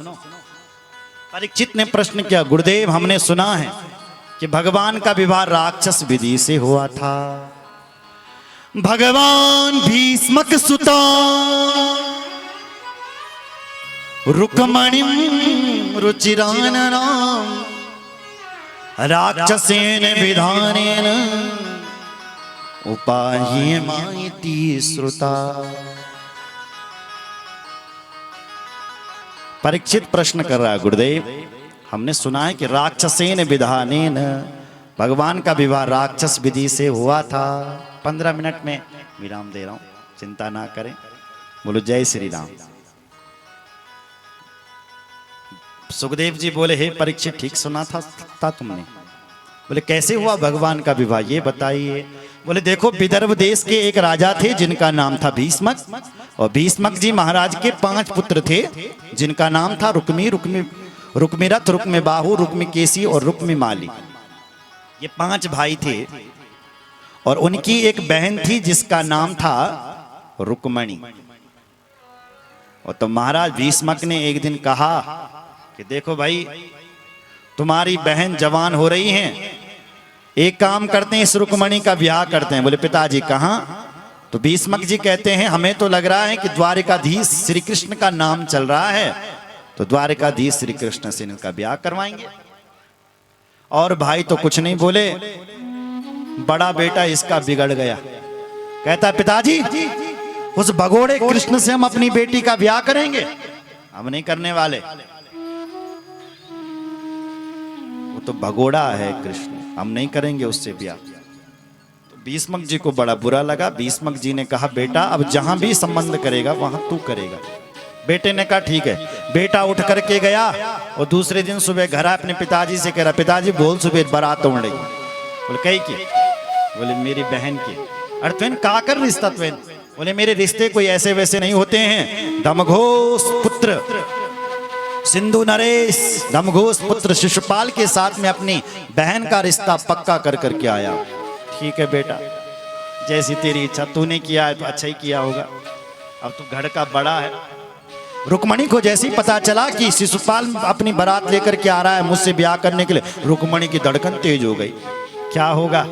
सुनो, परीक्षित ने प्रश्न किया, गुरुदेव हमने सुना है कि भगवान का विवाह राक्षस विधि से हुआ था। भगवान भीष्मक सुता रुक्मणिं रुचिराननां राक्षसेन विधानेन उपाह्यमायति श्रुता। परीक्षित प्रश्न कर रहा है, गुरुदेव हमने सुना है कि राक्षसेन विधानेन भगवान का विवाह राक्षस विधि से हुआ था। 15 मिनट में विराम दे रहा हूं, चिंता ना करें। बोलो जय श्री राम। सुखदेव जी बोले, हे परीक्षित ठीक सुना था तुमने। बोले कैसे हुआ भगवान का विवाह ये बताइए। बोले देखो, विदर्भ देश के एक राजा थे जिनका नाम था भीष्मक, और भीष्मक जी महाराज के 5 पुत्र थे जिनका नाम था रुक्मिरथ, रुक्मिबाहु, रुक्मिकेशी और रुक्मिमाली। ये 5 भाई थे और उनकी एक बहन थी जिसका नाम था रुक्मणी। और तो महाराज भीष्मक ने एक दिन कहा कि देखो भाई, तुम्हारी बहन जवान हो रही हैं, एक काम करते हैं इस रुक्मणी का ब्याह करते हैं। बोले पिताजी कहाँ? तो भीष्मक जी कहते हैं हमें तो लग रहा है कि द्वारिकाधीश श्री कृष्ण का नाम चल रहा है, तो द्वारिकाधीश श्री कृष्ण से इनका ब्याह करवाएंगे। और भाई तो कुछ नहीं बोले। बड़ा बेटा इसका बिगड़ गया, कहता पिताजी उस भगोड़े कृष्ण से हम अपनी बेटी का ब्याह करेंगे? हम नहीं करने वाले, वो तो भगोड़ा है कृष्ण, हम नहीं करेंगे उससे ब्याह। तो भीष्मक जी को बड़ा बुरा लगा। भीष्मक जी ने कहा बेटा अब जहां भी संबंध करेगा वहां तू करेगा। बेटे ने कहा ठीक है। बेटा उठ करके गया और दूसरे दिन सुबह घर अपने पिताजी से कह रहा, पिताजी बोल सुबह बारात तोड़ रही। बोले कई की? बोले मेरी बहन की। अरे तुम का कर रिश्ता तुम? बोले मेरे रिश्ते कोई ऐसे वैसे नहीं होते हैं। दमघोष पुत्र सिंधु नरेश, दमघोष पुत्र शिशुपाल के साथ में अपनी बहन का रिश्ता पक्का कर करके आया। ठीक है बेटा, जैसी तेरी इच्छा, तूने किया है तो अच्छा ही किया होगा, अब तू घर का बड़ा है। रुक्मणी को जैसे ही पता चला कि शिशुपाल अपनी बारात लेकर के आ रहा है मुझसे ब्याह करने के लिए, रुक्मणी की धड़कन तेज हो गई। क्या होगा?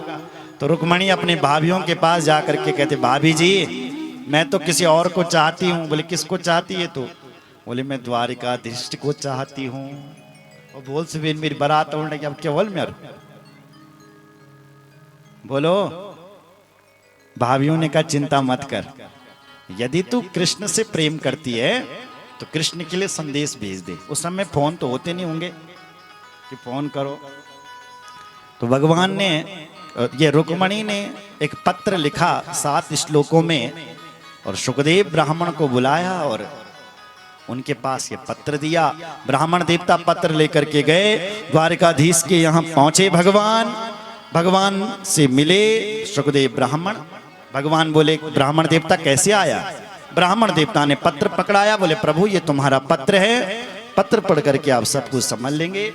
तो रुक्मणी अपने भाभीियों के पास जाकर के कहते, भाभी जी मैं तो किसी और को चाहती हूँ। बोले किसको चाहती है तू? बोले मैं द्वारिकाधीश को चाहती हूँ। और बोल से मेरी बारात तोड़ने की अब केवल मेरे। बोलो, भाभीियों ने कहा चिंता मत कर, यदि तू कृष्ण से प्रेम करती है तो कृष्ण के लिए संदेश भेज दे। उस समय फोन तो होते नहीं होंगे कि फोन करो। तो भगवान ने, ये रुक्मणी ने एक पत्र लिखा 7 श्लोकों में, और सुखदेव ब्राह्मण को बुलाया और उनके पास ये पत्र दिया। ब्राह्मण देवता पत्र लेकर के गए, द्वारिकाधीश के यहाँ पहुंचे। भगवान से मिले सुखदेव ब्राह्मण। भगवान बोले ब्राह्मण देवता कैसे आया? ब्राह्मण देवता ने पत्र पकड़ाया, बोले प्रभु ये तुम्हारा पत्र है, पत्र पढ़ करके आप सब कुछ समझ लेंगे।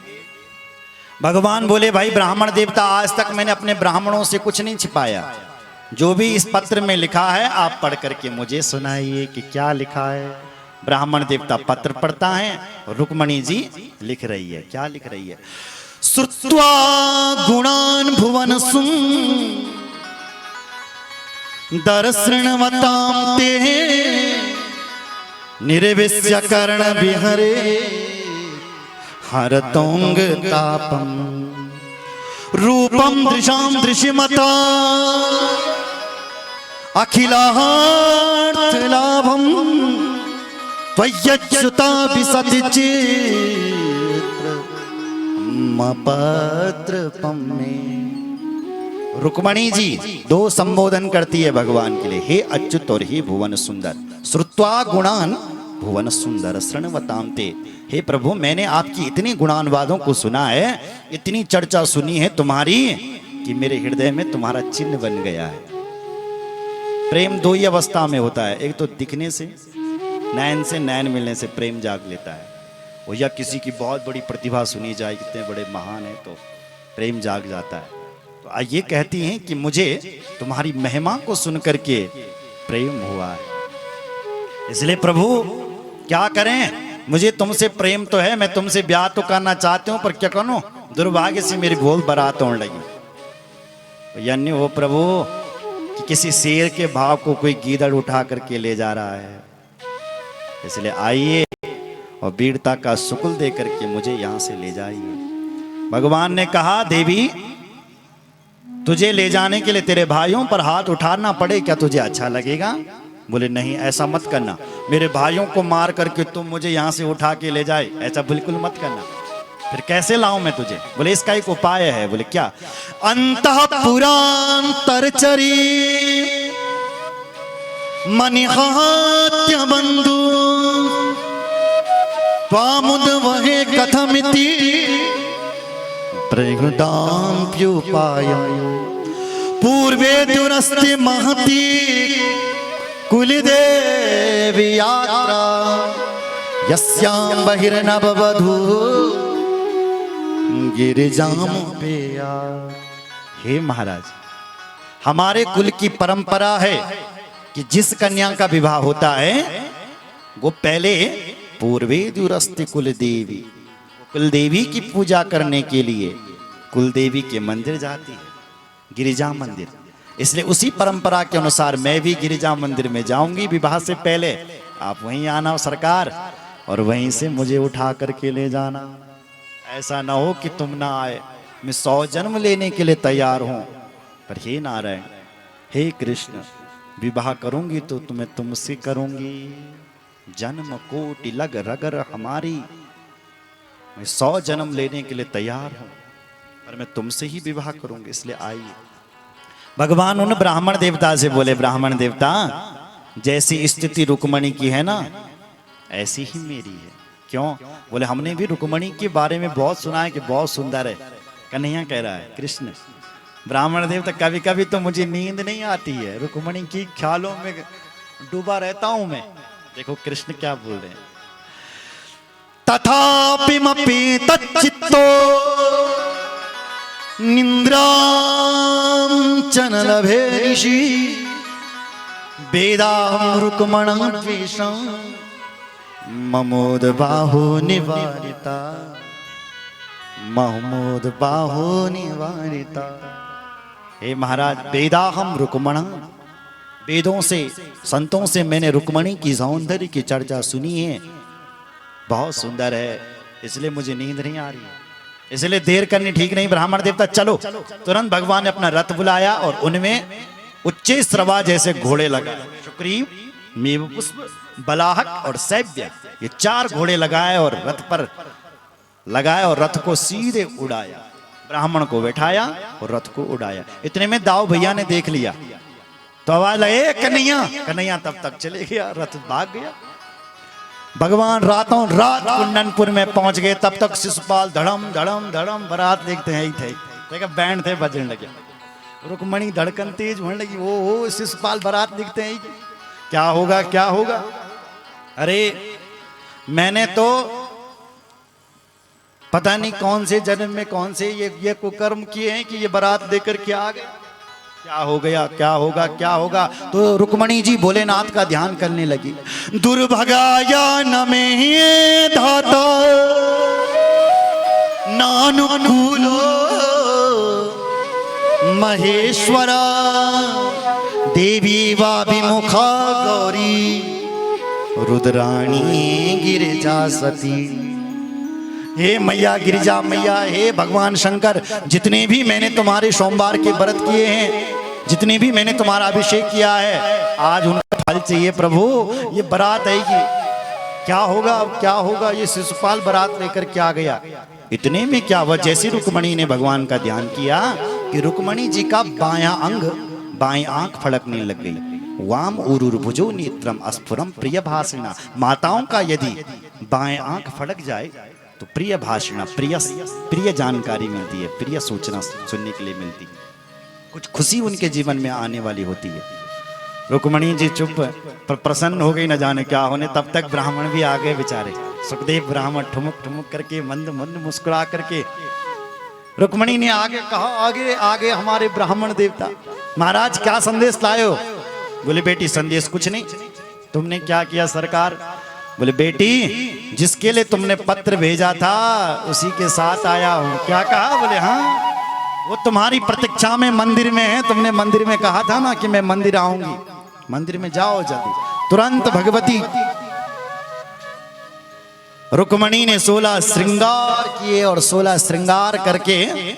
भगवान बोले भाई ब्राह्मण देवता, आज तक मैंने अपने ब्राह्मणों से कुछ नहीं छिपाया, जो भी इस पत्र में लिखा है आप पढ़ करके मुझे सुनाइए कि क्या लिखा है। ब्राह्मण देवता पत्र पढ़ता है, रुक्मणी जी लिख रही है। क्या लिख रही है? श्रुत्वा गुणान भुवन सुन दर्शनवतां ते निर्विश्य कर्ण विहरे हरतोंग तापम रूपम दृशाम दृश्यमता अखिलार्थ लाभम त्वय्यच्युता विसति चित्र मपत्र पम्मे। रुक्मणी जी 2 संबोधन करती है भगवान के लिए, हे अच्युत और हे भुवन सुंदर। श्रुत्वा गुणान भुवन सुंदर शृण्वतां ते। हे प्रभु मैंने आपकी इतनी गुणानवादों को सुना है, इतनी चर्चा सुनी है तुम्हारी कि मेरे हृदय में तुम्हारा चिन्ह बन गया है। प्रेम 2 ही अवस्था में होता है, एक तो दिखने से, नैन से नैन मिलने से प्रेम जाग लेता है, और या किसी की बहुत बड़ी प्रतिभा सुनी जाए, कितने बड़े महान है, तो प्रेम जाग जाता है। तो ये कहती हैं कि मुझे तुम्हारी महिमा को सुन करके प्रेम हुआ है। इसलिए प्रभु क्या करें, मुझे तुमसे प्रेम तो है, मैं तुमसे ब्याह तो करना चाहती हूँ, पर क्या करूँ, दुर्भाग्य से मेरी भूल बारात होने लगी। यानी वो प्रभु कि किसी शेर के भाव को कोई गीदड़ उठा करके ले जा रहा है, इसलिए आइए और वीरता का शुक्ल दे करके मुझे यहां से ले जाइए। भगवान ने कहा, देवी तुझे ले जाने के लिए तेरे भाइयों पर हाथ उठाना पड़े, क्या तुझे अच्छा लगेगा? बोले नहीं, ऐसा मत करना, मेरे भाइयों को मार करके तुम मुझे यहां से उठा के ले जाए, ऐसा बिल्कुल मत करना। फिर कैसे लाऊं मैं तुझे? बोले इसका एक उपाय है। बोले क्या? अंतःपुरांतरचरी मनिहात्य बंधु त्वामुद वहे कथमिति प्रगदाम्प्युपायम् पूर्वे दुरस्ति महती कुलदेवी यात्रा यस्यां बहिर्नववधू गिरिजामुपेया। हे महाराज, हमारे कुल की परंपरा है कि जिस कन्या का विवाह होता है वो पहले पूर्वे दुरस्ति कुलदेवी, कुलदेवी की पूजा करने के लिए कुलदेवी के मंदिर जाती है, गिरिजा मंदिर। इसलिए उसी परंपरा के अनुसार मैं भी गिरिजा मंदिर में जाऊंगी विवाह से पहले। आप वहीं आना सरकार, और वहीं से मुझे उठा करके ले जाना। ऐसा ना हो कि तुम ना आए, मैं 100 जन्म लेने के लिए तैयार हूं, पर हे नारायण, हे कृष्ण, विवाह करूंगी तो तुम्हें तुमसे करूंगी, जन्म कोटि लग रगर हमारी, मैं 100 जन्म लेने के लिए तैयार हूं, पर मैं तुमसे ही विवाह करूंगी, इसलिए आइए। भगवान उन ब्राह्मण देवता से बोले, ब्राह्मण देवता, जैसी स्थिति रुक्मणी की है ना, ऐसी ही मेरी है। क्यों? बोले हमने भी रुक्मणी के बारे में बहुत सुना है कि बहुत सुंदर है। कन्हैया कह रहा है, कृष्ण, ब्राह्मण देवता, कभी कभी तो मुझे नींद नहीं आती है, रुक्मणी की ख्यालों में डूबा रहता हूं मैं। देखो कृष्ण क्या बोल रहे हैं, तथापिमपि तच्चित्तो निन्द्रां च न लभेषि वेदाहं रुक्मणं द्वेषं ममोद बाहो निवारिता, महमोद बाहो निवारिता। हे महाराज, वेदाहम रुक्मणं, वेदों से संतों से मैंने रुक्मणी की सौंदर्य की चर्चा सुनी है, बहुत सुंदर है, इसलिए मुझे नींद नहीं आ रही है, इसलिए देर करनी ठीक नहीं। ब्राह्मण देवता चलो। तुरंत भगवान ने अपना रथ बुलाया और उनमें उच्चे श्रवा जैसे घोड़े लगाए, शुक्रीव, मेव पुष्प, बलाहक और सैव्य, ये 4 घोड़े लगाए और रथ पर लगाए और रथ को सीधे उड़ाया, ब्राह्मण को बैठाया और रथ को उड़ाया। इतने में दाऊ भैया ने देख लिया तो आवाज लगे, कन्हैया। कन्हैया तब तक चले गया, रथ भाग गया। भगवान रातों रात कुंडनपुर में पहुंच गए, तब तक शिशुपाल धड़म धड़म धड़म बारात देखते हैं ही थे, देखा बैंड थे बजने लगे, रुक्मणी धड़कन तेज होने लगी, ओ शिशुपाल बारात देखते हैं, क्या होगा क्या होगा। अरे मैंने तो पता नहीं कौन से जन्म में कौन से ये कुकर्म किए हैं कि ये बारात देकर के आ गए, क्या हो गया, क्या होगा क्या होगा। तो रुक्मणी जी भोलेनाथ का ध्यान करने लगी, दुर्भगाया न में धाता नानुकूलो महेश्वरा देवी वा विमुखा गौरी रुद्राणी गिरिजा सती। हे मैया गिरिजा मैया, हे भगवान शंकर, जितने भी मैंने तुम्हारे सोमवार के व्रत किए हैं, जितने भी मैंने तुम्हारा अभिषेक किया है, आज उनका फल चाहिए प्रभु। ये बारात है कि क्या होगा, क्या होगा, ये शिशुपाल बारात लेकर क्या गया। इतने में क्या हुआ, जैसी रुक्मणी ने भगवान का ध्यान किया कि रुक्मणी जी का बायां अंग, बाएं आंख फड़कने लग गई। वाम उरुर्भुजो नेत्रम अस्फुरम प्रिय भाषिणा। माताओं का यदि बाएं आंख फड़क जाए तो प्रिय भाषण, प्रिय जानकारी मिलती है, प्रिय सूचना सुनने के लिए मिलती है, कुछ खुशी उनके जीवन में आने वाली होती है। रुक्मणी जी चुप प्रसन्न हो गई, न जाने क्या होने। तब तक ब्राह्मण भी आ गए बेचारे, सुखदेव ब्राह्मण ठुमुक ठुमुक करके मंद मंद मुस्कुरा करके। रुक्मणी ने आगे कहा, आगे आगे हमारे ब्राह्मण देवता, महाराज क्या संदेश लाए हो। बोले बेटी संदेश कुछ नहीं, तुमने क्या किया सरकार, बोले बेटी जिसके लिए तुमने पत्र भेजा था उसी के साथ आया हूं। क्या कहा? बोले हाँ, वो तुम्हारी प्रतीक्षा में मंदिर में है। तुमने मंदिर में कहा था ना कि मैं मंदिर आऊंगी, मंदिर में जाओ जल्दी। तुरंत भगवती रुक्मणी ने 16 श्रृंगार किए और 16 श्रृंगार करके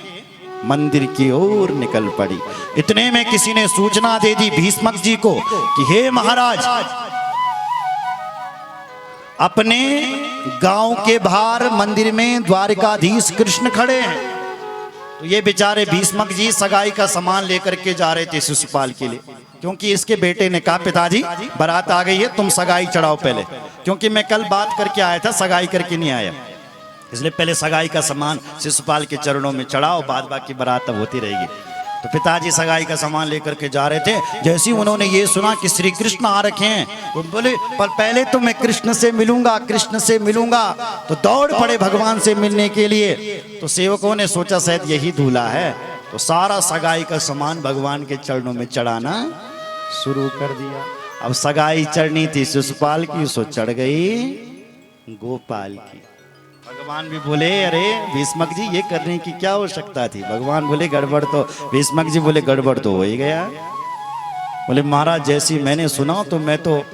मंदिर की ओर निकल पड़ी। इतने में किसी ने सूचना दे दी भीष्मक जी को कि हे महाराज, अपने गांव के बाहर मंदिर में द्वारिकाधीश कृष्ण खड़े हैं। तो ये बेचारे भीष्मक जी सगाई का सामान लेकर के जा रहे थे शिशुपाल के लिए, क्योंकि इसके बेटे ने कहा पिताजी बारात आ गई है, तुम सगाई चढ़ाओ पहले, क्योंकि मैं कल बात करके आया था, सगाई करके नहीं आया, इसलिए पहले सगाई का सामान शिशुपाल के चरणों में चढ़ाओ, बाद बाकी बारात अब होती रहेगी। तो पिताजी सगाई का सामान लेकर के जा रहे थे। जैसे ही उन्होंने ये सुना कि श्री कृष्ण आ रखे हैं, वो बोले पर पहले तो मैं कृष्ण से मिलूंगा, कृष्ण से मिलूंगा। तो दौड़ पड़े भगवान से मिलने के लिए। तो सेवकों ने सोचा शायद यही दूल्हा है, तो सारा सगाई का सामान भगवान के चरणों में चढ़ाना शुरू कर दिया। अब सगाई चढ़नी थी शिशुपाल की, सो चढ़ गई गोपाल की। भगवान भी बोले अरे भीष्मक जी ये करने की क्या आवश्यकता थी? भगवान बोले गड़बड़ तो, भीष्मक जी बोले गड़बड़ तो हो ही गया। बोले महाराज जैसी मैंने सुना तो मैं तो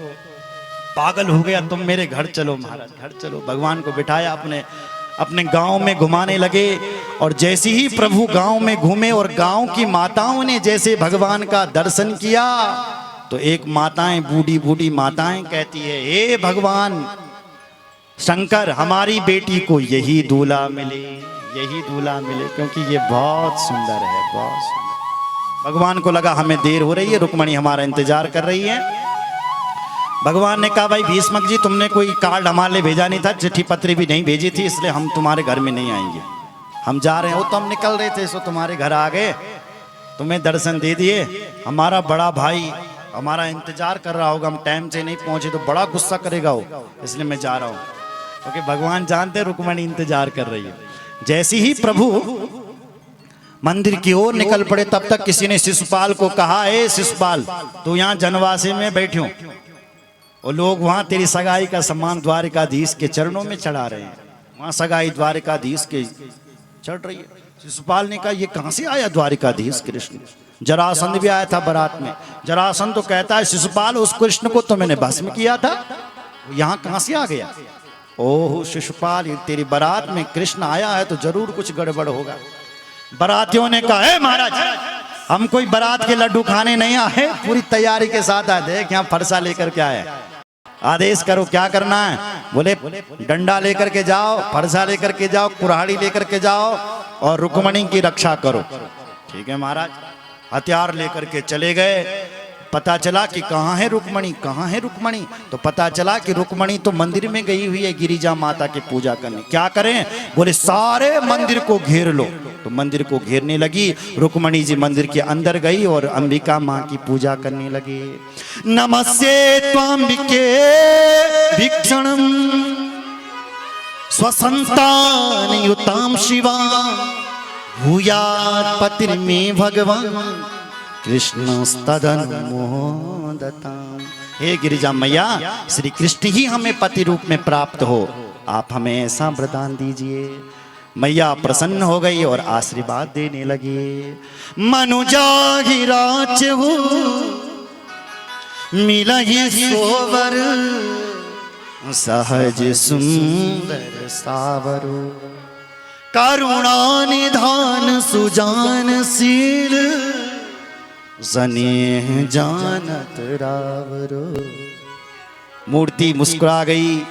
पागल हो गया, तुम मेरे घर चलो महाराज, घर चलो। भगवान को बिठाया, अपने गांव में घुमाने लगे। और जैसे ही प्रभु गांव में घूमे और गांव की माताओं ने जैसे भगवान का दर्शन किया, तो एक माताएं, बूढ़ी बूढ़ी माताएं कहती है हे भगवान शंकर, हमारी बेटी को यही दूल्हा मिले, यही दूल्हा मिले, क्योंकि ये बहुत सुंदर है, बहुत सुंदर। भगवान को लगा हमें देर हो रही है, रुक्मणी हमारा इंतजार कर रही है। भगवान ने कहा भाई भीष्मक जी तुमने कोई कार्ड हमारे लिए भेजा नहीं था, चिट्ठी पत्री भी नहीं भेजी थी, इसलिए हम तुम्हारे घर में नहीं आएंगे, हम जा रहे हैं। वो तो हम निकल रहे थे, सो तुम्हारे घर आ गए, तुम्हें दर्शन दे दिए। हमारा बड़ा भाई हमारा इंतजार कर रहा होगा, हम टाइम से नहीं पहुंचे तो बड़ा गुस्सा करेगा वो, इसलिए मैं जा रहा हूँ। क्योंकि भगवान जानते रुक्मणी इंतजार कर रही है। जैसे ही प्रभु मंदिर की ओर निकल पड़े, तब तक किसी ने शिशुपाल को कहा हे शिशुपाल तू यहाँ जनवासे में बैठो, और लोग वहां तेरी सगाई का सम्मान द्वारिकाधीश के चरणों में चढ़ा रहे हैं, वहां सगाई द्वारिकाधीश के चढ़ रही है। शिशुपाल ने कहा ये कहां से आया द्वारिकाधीश कृष्ण? जरासंध भी आया था बारात में। जरासंध तो कहता है शिशुपाल उस कृष्ण को तो मैंने भस्म किया था, यहाँ कहां से आ गया? ओह शिशुपाल तेरी बारात में कृष्ण आया है तो जरूर कुछ गड़बड़ होगा। बारातियों ने कहा है महाराज हम कोई बारात के लड्डू खाने नहीं आए, पूरी तैयारी के साथ आए। देख यहाँ फरसा लेकर के आए, आदेश करो क्या करना है? बोले डंडा लेकर के जाओ, फरसा लेकर के जाओ, कुल्हाड़ी लेकर के जाओ और रुक्मणी की रक्षा करो। ठीक है महाराज। हथियार लेकर के चले गए। पता चला कि कहाँ है रुक्मणी, कहाँ है रुक्मणी? तो पता चला कि रुक्मणी तो मंदिर में गई हुई है गिरिजा माता की पूजा करने। क्या करें? बोले सारे मंदिर को घेर लो। तो मंदिर को घेरने लगी। रुक्मणी जी मंदिर के अंदर गई और अंबिका माँ की पूजा करने लगी। नमस्ते त्वांबिके भिक्षणम स्वसंतान युताम शिवा भूयात् पतिर्मे भगवान कृष्णस्तदनुमोदताम्। हे गिरिजा मैया श्री कृष्ण ही हमें पति रूप में प्राप्त हो, आप हमें ऐसा वरदान दीजिए। मैया प्रसन्न हो गई और आशीर्वाद देने लगी। मनुजा गिराच हो मिला ये सोवर सहज सुंदर सावरो करुणा निधान सुजानशील स्नेह जानत रावरो। मूर्ति मुस्कुरा गई,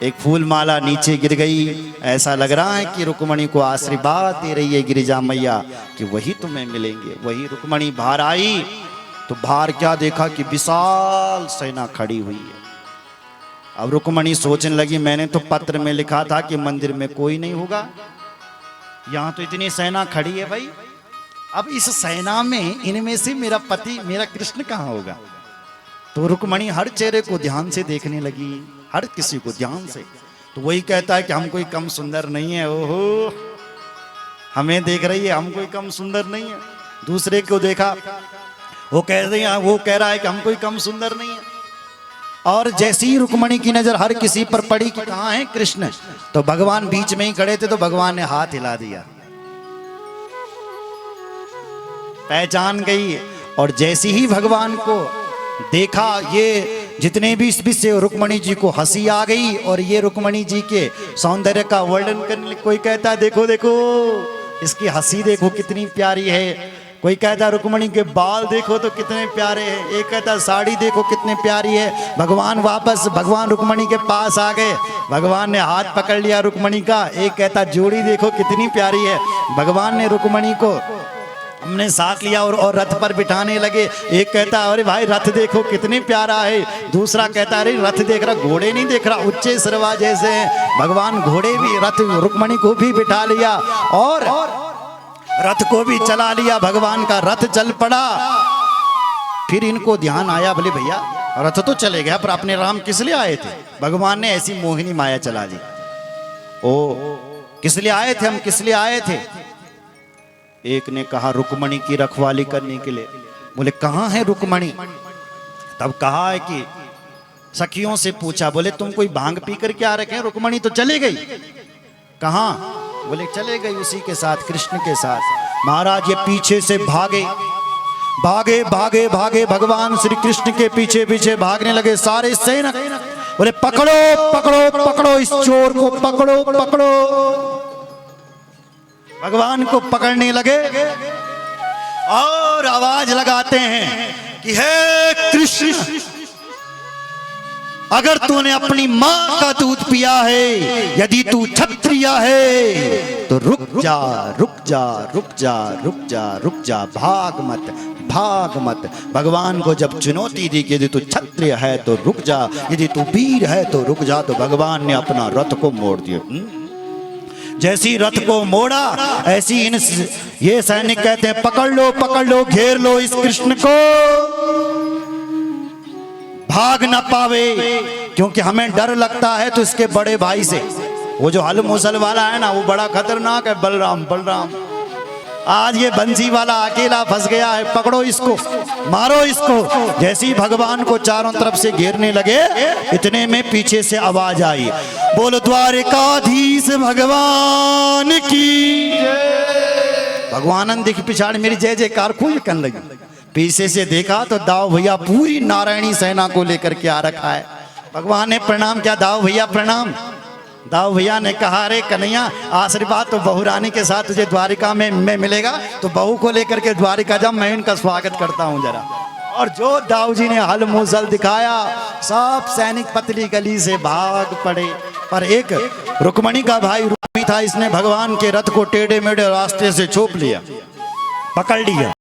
एक फूल माला नीचे गिर गई। ऐसा लग रहा है कि रुक्मणी को आशीर्वाद दे रही है गिरिजा मैया कि वही तुम्हें मिलेंगे। वही रुक्मणी बाहर आई तो बाहर क्या देखा कि विशाल सेना खड़ी हुई है। अब रुक्मणी सोचने लगी मैंने तो पत्र में लिखा था कि मंदिर में कोई नहीं होगा, यहाँ तो इतनी सेना खड़ी है भाई। अब इस सेना में इनमें से मेरा पति मेरा कृष्ण कहाँ होगा? तो रुक्मणी हर चेहरे को ध्यान से देखने लगी, हर किसी को ध्यान से। तो वही कहता है कि हम कोई कम सुंदर नहीं है। ओहो हमें देख रही है, हम कोई कम सुंदर नहीं है। दूसरे को देखा, वो कह रहा है कि हम कोई कम सुंदर नहीं है। और जैसी ही रुक्मणी की नजर हर किसी पर पड़ी कि कहाँ है कृष्ण, तो भगवान बीच में ही खड़े थे, तो भगवान ने हाथ हिला दिया, पहचान गई। और जैसी ही भगवान को देखा, ये जितने भी इस से रुक्मणी जी को हंसी आ गई। और ये रुक्मणी जी के सौंदर्य का वर्णन करने, कोई कहता है देखो देखो इसकी हंसी देखो कितनी प्यारी है, कोई कहता है रुक्मणी के बाल देखो तो कितने प्यारे हैं, एक कहता है साड़ी देखो कितनी प्यारी है। भगवान वापस भगवान रुक्मणी के पास आ गए, भगवान ने हाथ पकड़ लिया रुक्मणी का, एक कहता जोड़ी देखो कितनी प्यारी है। भगवान ने रुक्मणी को हमने साथ लिया और रथ पर बिठाने लगे। एक कहता अरे भाई रथ देखो कितनी प्यारा है, दूसरा कहता अरे रथ देख रहा, घोड़े नहीं देख रहा, उच्चे सरवा जैसे हैं। भगवान घोड़े भी, रथ रुक्मणी को भी बिठा लिया और रथ को भी चला लिया, भगवान का रथ चल पड़ा। फिर इनको ध्यान आया, बोले भैया रथ तो चले गया पर अपने राम किस लिए आए थे? भगवान ने ऐसी मोहिनी माया चला दी। ओ किस लिए आए थे हम, किस लिए आए थे? एक ने कहा रुक्मणी की रखवाली करने के लिए। बोले कहाँ है रुक्मणी? तब कहा है कि सखियों से पूछा, बोले तुम कोई भांग पी कर क्या रखे? रुक्मणी तो चली गई। कहाँ? बोले चले गई उसी के साथ, कृष्ण के साथ। महाराज ये पीछे से भागे भागे भागे भागे, भगवान श्री कृष्ण के पीछे पीछे भागने लगे सारे सैनिक। बोले पकड़ो पकड़ो पकड़ो इस चोर को, पकड़ो पकड़ो। भगवान को पकड़ने लगे और आवाज लगाते हैं कि हे कृष्ण, अगर तूने अपनी मां का दूध पिया है, यदि तू क्षत्रिय है तो रुक जा रुक जा रुक जा रुक जा रुक जा, भाग मत भाग मत। भगवान को जब चुनौती दी कि यदि तू क्षत्रिय है तो रुक जा, यदि तू वीर है तो रुक जा, तो भगवान ने अपना रथ को मोड़ दिया। जैसी रथ को मोड़ा ऐसी ये सैनिक कहते हैं पकड़ लो घेर लो इस कृष्ण को, भाग ना पावे। क्योंकि हमें डर लगता है तो इसके बड़े भाई से, वो जो हल मुसल वाला है ना, वो बड़ा खतरनाक है, बलराम बलराम। आज ये बंसी वाला अकेला फंस गया है, पकड़ो इसको मारो इसको। जैसे ही भगवान को चारों तरफ से घेरने लगे, इतने में पीछे से आवाज आई, बोलो द्वारिकाधीश भगवान की। भगवान दिख पिछाड़ मेरी जय जयकार कोई करने लगी। पीछे से देखा तो दाव भैया पूरी नारायणी सेना को लेकर के आ रखा है। भगवान ने प्रणाम किया, दाव भैया प्रणाम। दाऊ भैया ने कहा अरे कन्हैया आशीर्वाद तो बहू रानी के साथ तुझे द्वारिका में मिलेगा, तो बहू को लेकर के द्वारिका जा, मैं इनका स्वागत करता हूँ जरा। और जो दाऊ जी ने हल मुसल दिखाया, सब सैनिक पतली गली से भाग पड़े। पर एक रुक्मणी का भाई रुक्मी था, इसने भगवान के रथ को टेढ़े मेढ़े रास्ते से छोप लिया, पकड़ लिया।